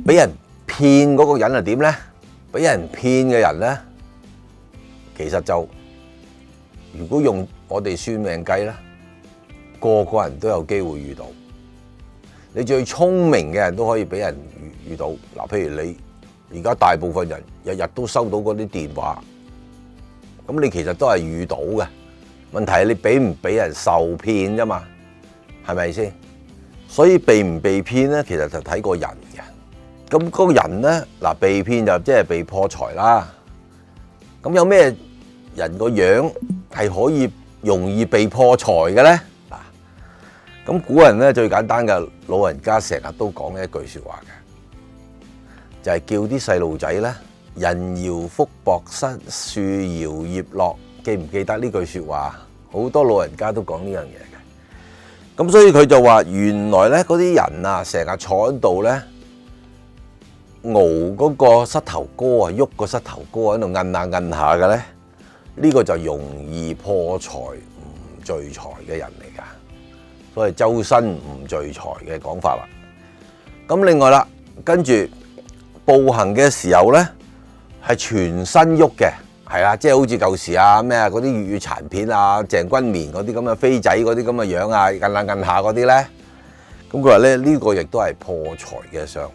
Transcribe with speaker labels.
Speaker 1: 俾人騙嗰個人係點咧？俾人騙嘅人咧，其實就如果用我哋算命計咧，個個人都有機會遇到。你最聰明嘅人都可以俾人遇到。嗱，譬如你而家大部分人日日都收到嗰啲電話，咁你其實都係遇到嘅。問題係你俾唔俾人受騙啫嘛，係咪先？所以被唔被騙咧，其實就睇個人嘅。咁嗰個人咧，嗱，被騙就即係被破財啦。咁有咩人個樣係可以容易被破財嘅咧？嗱，咁古人咧最簡單嘅，老人家成日都講一句説話嘅，就係叫啲細路仔咧，人搖福薄身，樹搖葉落。記唔記得呢句説話？好多老人家都講呢樣嘢嘅。咁所以佢就話，原來咧嗰啲人啊，成日坐喺度咧，熬嗰個膝頭哥啊，喐個膝頭哥喺度摁下摁下嘅咧，呢個就容易破財唔聚財嘅人嚟㗎。所謂周身唔聚財嘅講法啦。咁另外啦，跟住步行嘅時候咧，係全身喐嘅。係啦，即係好似舊時啊咩啊嗰啲粵語殘片啊，鄭君綿嗰啲咁嘅飛仔嗰啲咁嘅樣啊，摁下摁下嗰啲咧，咁佢話咧呢個亦都係破財嘅相。